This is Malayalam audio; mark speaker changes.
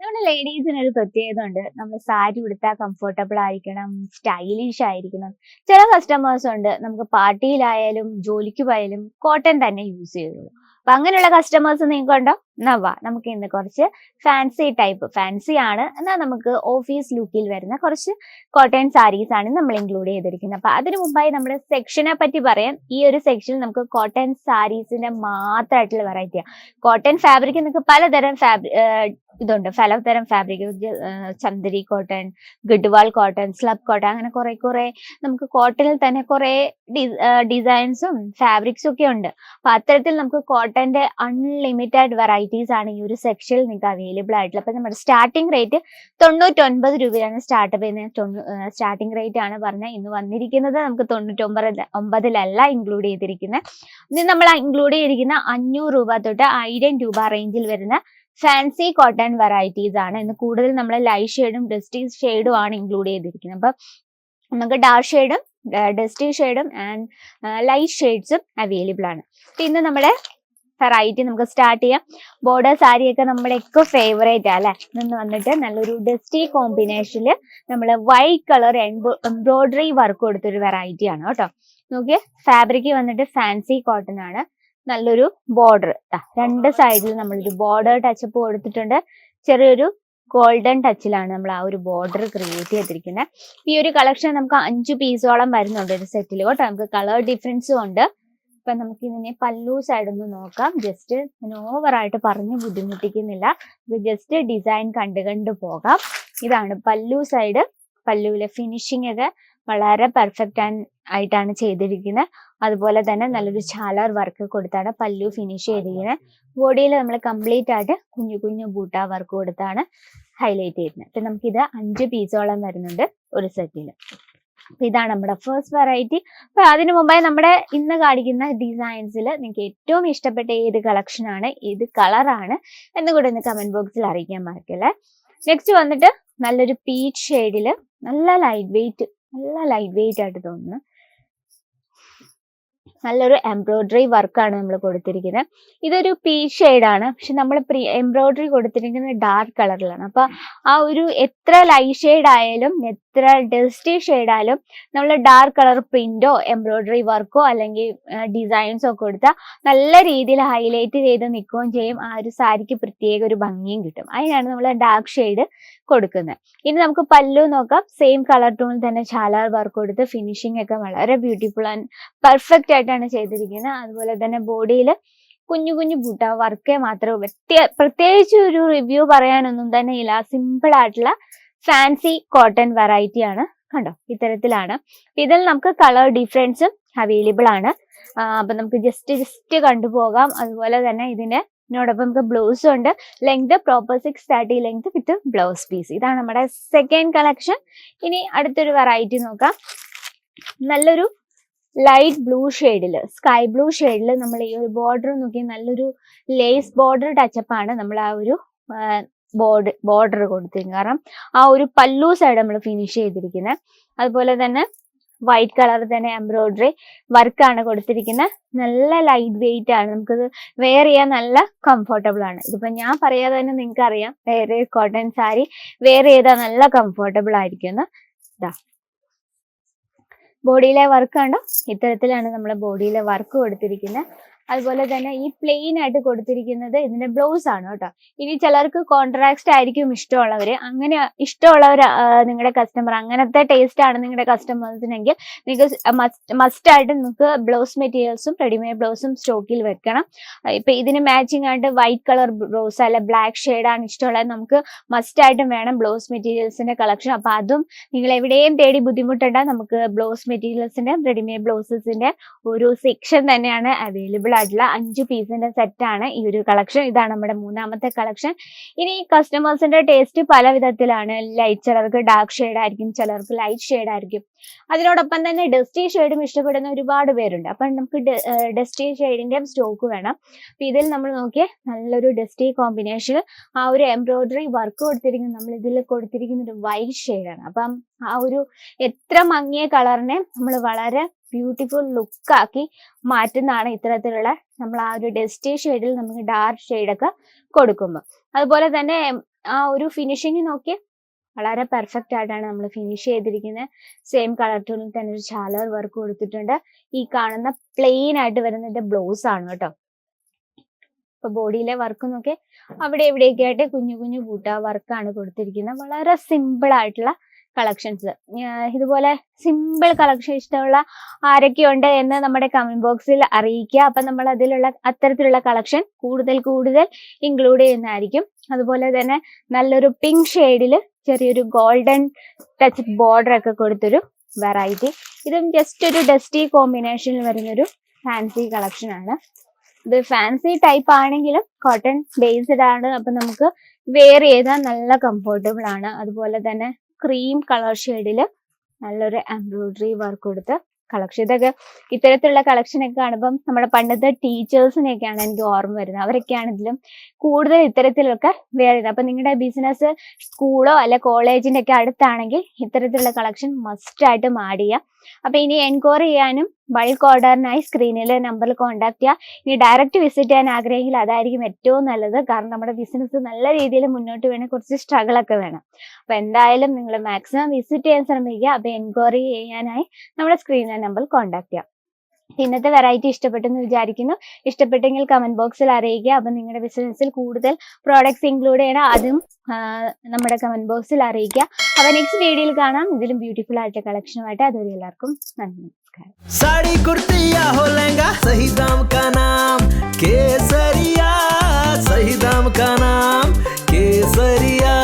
Speaker 1: നമ്മുടെ ലേഡീസിന് ഒരു പ്രത്യേകത ഉണ്ട്. നമ്മൾ സാരി ഉടുത്താൽ കംഫർട്ടബിൾ ആയിരിക്കണം, സ്റ്റൈലിഷ് ആയിരിക്കണം. ചില കസ്റ്റമേഴ്സ് ഉണ്ട് നമുക്ക് പാർട്ടിയിലായാലും ജോലിക്ക് പോയാലും കോട്ടൺ തന്നെ യൂസ് ചെയ്യുള്ളൂ. അപ്പൊ അങ്ങനെയുള്ള കസ്റ്റമേഴ്സ് നിങ്ങൾക്ക് ഉണ്ടോ? എന്നാ വാ നമുക്ക് ഇന്ന് കുറച്ച് ഫാൻസി ആണ് എന്നാൽ നമുക്ക് ഓഫീസ് ലുക്കിൽ വരുന്ന കുറച്ച് കോട്ടൺ സാരീസ് ആണ് നമ്മൾ ഇൻക്ലൂഡ് ചെയ്തിരിക്കുന്നത്. അപ്പൊ അതിനു മുമ്പായി നമ്മുടെ സെക്ഷനെ പറ്റി പറയാം. ഈ ഒരു സെക്ഷനിൽ നമുക്ക് കോട്ടൺ സാരീസിന്റെ മാത്രമായിട്ടുള്ള വെറൈറ്റിയാണ്. കോട്ടൺ ഫാബ്രിക് നിങ്ങൾക്ക് പലതരം ഇതുണ്ട്, പലതരം fabric, Chanderi cotton, Garhwal cotton, slub cotton, അങ്ങനെ കുറെ നമുക്ക് കോട്ടണിൽ തന്നെ കുറെ ഡിസൈൻസും ഫാബ്രിക്സും ഒക്കെ ഉണ്ട്. അപ്പൊ അത്തരത്തിൽ നമുക്ക് കോട്ടന്റെ അൺലിമിറ്റഡ് വെറൈറ്റീസ് ആണ് ഈ ഒരു സെക്ഷനിൽ നിങ്ങൾക്ക് അവൈലബിൾ ആയിട്ടുള്ളത്. അപ്പൊ നമ്മുടെ സ്റ്റാർട്ടിംഗ് റേറ്റ് 99 രൂപയാണ് സ്റ്റാർട്ടപ്പ് ചെയ്യുന്നത്. സ്റ്റാർട്ടിംഗ് റേറ്റ് ആണ് പറഞ്ഞാൽ ഇന്ന് വന്നിരിക്കുന്നത് നമുക്ക് 99 ഇൻക്ലൂഡ് ചെയ്തിരിക്കുന്നത്. ഇന്ന് നമ്മൾ ഇൻക്ലൂഡ് ചെയ്തിരിക്കുന്ന 500 രൂപ തൊട്ട് 1000 രൂപ റേഞ്ചിൽ വരുന്ന ഫാൻസി കോട്ടൺ വെറൈറ്റീസ് ആണ്. ഇന്ന് കൂടുതൽ നമ്മൾ ലൈറ്റ് ഷെയ്ഡും ഡസ്റ്റി ഷെയ്ഡും ആണ് ഇൻക്ലൂഡ് ചെയ്തിരിക്കുന്നത്. അപ്പൊ നമുക്ക് ഡാർക്ക് ഷെയ്ഡും ഡസ്റ്റി ഷെയ്ഡും ആൻഡ് ലൈറ്റ് ഷെയ്ഡ്സും അവൈലബിൾ ആണ്. ഇന്ന് നമ്മുടെ വെറൈറ്റി നമുക്ക് സ്റ്റാർട്ട് ചെയ്യാം. ബോർഡർ സാരിയൊക്കെ നമ്മുടെയൊക്കെ ഫേവറേറ്റ് അല്ലെ. ഇന്ന് വന്നിട്ട് നല്ലൊരു ഡസ്റ്റി കോമ്പിനേഷനിൽ നമ്മൾ വൈറ്റ് കളർ എംബ്രോയിഡറി വർക്ക് കൊടുത്തൊരു വെറൈറ്റി ആണ് കേട്ടോ. നോക്കിയേ, ഫാബ്രിക് വന്നിട്ട് ഫാൻസി കോട്ടൺ ആണ്. നല്ലൊരു ബോർഡർ, രണ്ട് സൈഡിൽ നമ്മളൊരു ബോർഡർ ടച്ചപ്പ് കൊടുത്തിട്ടുണ്ട്. ചെറിയൊരു ഗോൾഡൻ ടച്ചിലാണ് നമ്മൾ ആ ഒരു ബോർഡർ ക്രിയേറ്റ് ചെയ്തിരിക്കുന്നത്. ഈ ഒരു കളക്ഷൻ നമുക്ക് 5 പീസോളം വരുന്നുണ്ട് ഒരു സെറ്റിൽ കേട്ടോ. നമുക്ക് കളർ ഡിഫറൻസും ഉണ്ട്. അപ്പൊ നമുക്ക് ഇതിനെ പല്ലു സൈഡ് ഒന്ന് നോക്കാം. ജസ്റ്റ് ഓവറായിട്ട് പറഞ്ഞ് ബുദ്ധിമുട്ടിക്കുന്നില്ല, ജസ്റ്റ് ഡിസൈൻ കണ്ടു പോകാം. ഇതാണ് പല്ലു സൈഡ്. പല്ലുവിലെ ഫിനിഷിംഗ് ഒക്കെ വളരെ പെർഫെക്റ്റ് ആയിട്ടാണ് ചെയ്തിരിക്കുന്നത്. അതുപോലെ തന്നെ നല്ലൊരു ചാലർ വർക്ക് കൊടുത്താണ് പല്ലു ഫിനിഷ് ചെയ്തിരിക്കുന്നത്. ബോഡിയിൽ നമ്മൾ കംപ്ലീറ്റ് ആയിട്ട് കുഞ്ഞു ബൂട്ട വർക്ക് കൊടുത്താണ് ഹൈലൈറ്റ് ചെയ്യുന്നത്. അപ്പൊ നമുക്കിത് 5 പീസോളം വരുന്നുണ്ട് ഒരു സെറ്റിൽ. അപ്പൊ ഇതാണ് നമ്മുടെ ഫസ്റ്റ് വെറൈറ്റി. അപ്പൊ അതിനു മുമ്പായി നമ്മുടെ ഇന്ന് കാണിക്കുന്ന ഡിസൈൻസിൽ നിങ്ങൾക്ക് ഏറ്റവും ഇഷ്ടപ്പെട്ട ഏത് കളക്ഷൻ ആണ്, ഏത് കളറാണ് എന്ന് കൂടെ ഒന്ന് കമന്റ് ബോക്സിൽ അറിയിക്കാൻ മറക്കല്ലേ. നെക്സ്റ്റ് വന്നിട്ട് നല്ലൊരു പീച്ച് ഷെയ്ഡില് നല്ല ലൈറ്റ് വെയിറ്റ് ആയിട്ട് തോന്നുന്നു. നല്ലൊരു എംബ്രോയിഡറി വർക്കാണ് നമ്മൾ കൊടുത്തിരിക്കുന്നത്. ഇതൊരു പീച്ച് ഷെയ്ഡാണ്, പക്ഷെ നമ്മൾ എംബ്രോയിഡറി കൊടുത്തിരിക്കുന്നത് ഡാർക്ക് കളറിലാണ്. അപ്പൊ ആ ഒരു എത്ര ലൈറ്റ് ഷെയ്ഡ് ആയാലും എത്ര ഡസ്റ്റി ഷെയ്ഡ് ആയാലും നമ്മൾ ഡാർക്ക് കളർ പ്രിന്റോ എംബ്രോയിഡറി വർക്കോ അല്ലെങ്കിൽ ഡിസൈൻസോ കൊടുത്താൽ നല്ല രീതിയിൽ ഹൈലൈറ്റ് ചെയ്ത് നിൽക്കുകയും ചെയ്യും. ആ ഒരു സാരിക്ക് പ്രത്യേക ഒരു ഭംഗിയും കിട്ടും. അതിനാണ് നമ്മൾ ഡാർക്ക് ഷെയ്ഡ് കൊടുക്കുന്നത്. ഇനി നമുക്ക് പല്ലു നോക്കാം. സെയിം കളർ ടോണിൽ തന്നെ ചാലാർ വർക്ക് കൊടുത്ത് ഫിനിഷിംഗ് ഒക്കെ വളരെ ബ്യൂട്ടിഫുൾ ആൻഡ് പെർഫെക്റ്റ് ആയിട്ടാണ് ചെയ്തിരിക്കുന്നത്. അതുപോലെ തന്നെ ബോഡിയിൽ കുഞ്ഞു ബൂട്ട വർക്കേ മാത്രമേ, പ്രത്യേകിച്ച് ഒരു റിവ്യൂ പറയാനൊന്നും തന്നെ ഇല്ല. സിമ്പിൾ ആയിട്ടുള്ള ഫാൻസി കോട്ടൺ വെറൈറ്റി ആണ്. കണ്ടോ, ഇത്തരത്തിലാണ്. ഇതിൽ നമുക്ക് കളർ ഡിഫറൻസും അവൈലബിൾ ആണ്. അപ്പൊ നമുക്ക് ജസ്റ്റ് കണ്ടുപോകാം. അതുപോലെ തന്നെ ഇതിനോടൊപ്പം നമുക്ക് ബ്ലൗസും ഉണ്ട്. Length proper 630 length with blouse piece. ഇതാണ് നമ്മുടെ സെക്കൻഡ് കളക്ഷൻ. ഇനി അടുത്തൊരു വെറൈറ്റി നോക്കാം. നല്ലൊരു ലൈറ്റ് ബ്ലൂ ഷെയ്ഡില്, സ്കൈ ബ്ലൂ ഷെയ്ഡില് നമ്മൾ ഈ ഒരു ബോർഡർ നോക്കി നല്ലൊരു ലേസ് ബോർഡർ ടച്ചപ്പ് ആണ് നമ്മൾ ആ ഒരു ബോർഡർ കൊടുത്തിരിക്കുന്നത്. കാരണം ആ ഒരു പല്ലു സൈഡ് നമ്മൾ ഫിനിഷ് ചെയ്തിരിക്കുന്നത്. അതുപോലെ തന്നെ വൈറ്റ് കളർ തന്നെ എംബ്രോയിഡറി വർക്കാണ് കൊടുത്തിരിക്കുന്നത്. നല്ല ലൈറ്റ് വെയിറ്റ് ആണ്, നമുക്കത് വെയർ ചെയ്യാൻ നല്ല കംഫർട്ടബിൾ ആണ്. ഇതിപ്പോ ഞാൻ പറയാതെ തന്നെ നിങ്ങൾക്ക് അറിയാം, വേറെ കോട്ടൺ സാരി വെയർ ചെയ്താൽ നല്ല കംഫർട്ടബിൾ ആയിരിക്കും. ഇതാ ബോഡിയിലെ വർക്ക് കണ്ടോ, ഇത്തരത്തിലാണ് നമ്മൾ ബോഡിയിലെ വർക്ക് കൊടുത്തിരിക്കുന്നത്. അതുപോലെ തന്നെ ഈ പ്ലെയിൻ ആയിട്ട് കൊടുത്തിരിക്കുന്നത് ഇതിന്റെ ബ്ലൗസ് ആണ് കേട്ടോ. ഇനി ചിലർക്ക് കോൺട്രാസ്റ്റ് ആയിരിക്കും ഇഷ്ടമുള്ളവര്, അങ്ങനെ ഇഷ്ടമുള്ളവർ നിങ്ങളുടെ കസ്റ്റമർ, അങ്ങനത്തെ ടേസ്റ്റ് ആണ് നിങ്ങളുടെ കസ്റ്റമേഴ്സിനെങ്കിൽ നിങ്ങൾക്ക് മസ്റ്റ് ആയിട്ട് നിങ്ങൾക്ക് ബ്ലൗസ് മെറ്റീരിയൽസും റെഡിമെയ്ഡ് ബ്ലൗസും സ്റ്റോക്കിൽ വെക്കണം. ഇപ്പൊ ഇതിന് മാച്ചിങ് ആയിട്ട് വൈറ്റ് കളർ ബ്ലൗസ് അല്ല ബ്ലാക്ക് ഷെയ്ഡ് ആണ് ഇഷ്ടമുള്ളത്, നമുക്ക് മസ്റ്റ് ആയിട്ടും വേണം ബ്ലൗസ് മെറ്റീരിയൽസിന്റെ കളക്ഷൻ. അപ്പൊ അതും നിങ്ങൾ എവിടെയും തേടി ബുദ്ധിമുട്ടണ്ട, നമുക്ക് ബ്ലൗസ് മെറ്റീരിയൽസിന്റെ റെഡിമെയ്ഡ് ബ്ലൗസസിന്റെ ഒരു സെക്ഷൻ തന്നെയാണ് അവൈലബിൾ ആയിട്ടുള്ള 5 പീസിന്റെ സെറ്റ് ആണ് ഈ ഒരു കളക്ഷൻ. ഇതാണ് നമ്മുടെ മൂന്നാമത്തെ കളക്ഷൻ. ഇനി കസ്റ്റമേഴ്സിന്റെ ടേസ്റ്റ് പല വിധത്തിലാണ്. ചിലർക്ക് ഡാർക്ക് ഷെയ്ഡ് ആയിരിക്കും, ചിലർക്ക് ലൈറ്റ് ഷെയ്ഡ് ആയിരിക്കും. അതിനോടൊപ്പം തന്നെ ഡസ്റ്റി ഷെയ്ഡും ഇഷ്ടപ്പെടുന്ന ഒരുപാട് പേരുണ്ട്. അപ്പൊ നമുക്ക് ഡസ്റ്റി ഷെയ്ഡിന്റെ സ്റ്റോക്ക് വേണം. അപ്പൊ ഇതിൽ നമ്മൾ നോക്കിയേ, നല്ലൊരു ഡസ്റ്റി കോമ്പിനേഷൻ ആ ഒരു എംബ്രോയിഡറി വർക്ക് കൊടുത്തിരിക്കുന്നത് നമ്മൾ ഇതിൽ കൊടുത്തിരിക്കുന്ന ഒരു വൈറ്റ് ഷെയ്ഡാണ്. അപ്പം ആ ഒരു എത്ര മങ്ങിയ കളറിനെ നമ്മൾ വളരെ ബ്യൂട്ടിഫുൾ ലുക്കാക്കി മാറ്റുന്നതാണ് ഇത്തരത്തിലുള്ള നമ്മൾ ആ ഒരു ഡസ്റ്റി ഷെയ്ഡിൽ നമുക്ക് ഡാർക്ക് ഷെയ്ഡൊക്കെ കൊടുക്കുമ്പോൾ. അതുപോലെ തന്നെ ആ ഒരു ഫിനിഷിങ് നോക്കി വളരെ പെർഫെക്റ്റ് ആയിട്ടാണ് നമ്മൾ ഫിനിഷ് ചെയ്തിരിക്കുന്നത്. സെയിം കളർ ടോണിൽ തന്നെ ഒരു ഷാലർ വർക്ക് കൊടുത്തിട്ടുണ്ട്. ഈ കാണുന്ന പ്ലെയിൻ ആയിട്ട് വരുന്നതിന്റെ ബ്ലൗസ് ആണ് കേട്ടോ. ഇപ്പൊ ബോഡിയിലെ വർക്ക് നോക്കി അവിടെ എവിടെയൊക്കെ ആയിട്ട് കുഞ്ഞു കുഞ്ഞു ബൂട്ട വർക്കാണ് കൊടുത്തിരിക്കുന്നത്. വളരെ സിമ്പിൾ ആയിട്ടുള്ള കളക്ഷൻസ്. ഇതുപോലെ സിമ്പിൾ കളക്ഷൻ ഇഷ്ടമുള്ള ആരൊക്കെയുണ്ട് എന്ന് നമ്മുടെ കമന്റ് ബോക്സിൽ അറിയിക്കുക. അപ്പൊ നമ്മൾ അത്തരത്തിലുള്ള കളക്ഷൻ കൂടുതൽ ഇൻക്ലൂഡ് ചെയ്യുന്നതായിരിക്കും. അതുപോലെ തന്നെ നല്ലൊരു പിങ്ക് ഷെയ്ഡില് ചെറിയൊരു ഗോൾഡൻ ടച്ച് ബോർഡർ ഒക്കെ കൊടുത്തൊരു വെറൈറ്റി. ഇതും ജസ്റ്റ് ഒരു ഡസ്റ്റി കോമ്പിനേഷനിൽ വരുന്നൊരു ഫാൻസി കളക്ഷൻ ആണ്. ഇത് ഫാൻസി ടൈപ്പ് ആണെങ്കിലും കോട്ടൺ ബേസ്ഡ് ആണ്. അപ്പൊ നമുക്ക് വെയർ ചെയ്താൽ നല്ല കംഫർട്ടബിൾ ആണ്. അതുപോലെ തന്നെ ക്രീം കളർ ഷെയ്ഡില് നല്ലൊരു എംബ്രോയിഡറി വർക്ക് കൊടുത്ത് കളക്ഷൻ. ഇതൊക്കെ ഇത്തരത്തിലുള്ള കളക്ഷൻ ഒക്കെ കാണുമ്പം നമ്മുടെ പണ്ടത്തെ ടീച്ചേഴ്സിനെയൊക്കെയാണ് എനിക്ക് ഓർമ്മ വരുന്നത്. അവരൊക്കെയാണെങ്കിലും കൂടുതൽ ഇത്തരത്തിലൊക്കെ വെയർ ചെയ്യുന്നത്. അപ്പൊ നിങ്ങളുടെ ബിസിനസ് സ്കൂളോ അല്ലെ കോളേജിന്റെ ഒക്കെ അടുത്താണെങ്കിൽ ഇത്തരത്തിലുള്ള കളക്ഷൻ മസ്റ്റ് ആയിട്ട് ആഡ് ചെയ്യുക. അപ്പൊ ഇനി എൻക്വയറി ചെയ്യാനും ബൾക്ക് ഓർഡറിനായി സ്ക്രീനിലെ നമ്പറിൽ കോൺടാക്ട് ചെയ്യുക. ഇനി ഡയറക്റ്റ് വിസിറ്റ് ചെയ്യാൻ ആഗ്രഹിക്കില്ല, അതായിരിക്കും ഏറ്റവും നല്ലത്. കാരണം നമ്മുടെ ബിസിനസ് നല്ല രീതിയിൽ മുന്നോട്ട് വേണം, കുറച്ച് സ്ട്രഗിൾ ഒക്കെ വേണം. അപ്പൊ എന്തായാലും നിങ്ങൾ മാക്സിമം വിസിറ്റ് ചെയ്യാൻ ശ്രമിക്കുക. അപ്പൊ എൻക്വയറി ചെയ്യാനായി നമ്മുടെ സ്ക്രീനിലെ നമ്പറിൽ കോൺടാക്ട് ചെയ്യാം. ഇന്നത്തെ വെറൈറ്റി ഇഷ്ടപ്പെട്ടെന്ന് വിചാരിക്കുന്നു. ഇഷ്ടപ്പെട്ടെങ്കിൽ കമന്റ് ബോക്സിൽ അറിയിക്കുക. അപ്പൊ നിങ്ങളുടെ ബിസിനസ്സിൽ കൂടുതൽ പ്രോഡക്ട്സ് ഇൻക്ലൂഡ് ചെയ്യണം, അതും നമ്മുടെ കമന്റ് ബോക്സിൽ അറിയിക്കുക. അപ്പൊ നെക്സ്റ്റ് വീഡിയോയിൽ കാണാം ഇതിലും ബ്യൂട്ടിഫുൾ ആയിട്ട് കളക്ഷനുമായിട്ട്. അതുവരെ എല്ലാവർക്കും നന്ദി, നമസ്കാരം.
Speaker 2: साड़ी कुर्ती या हो लहंगा, सही दाम का नाम केसरिया, सही दाम का नाम केसरिया.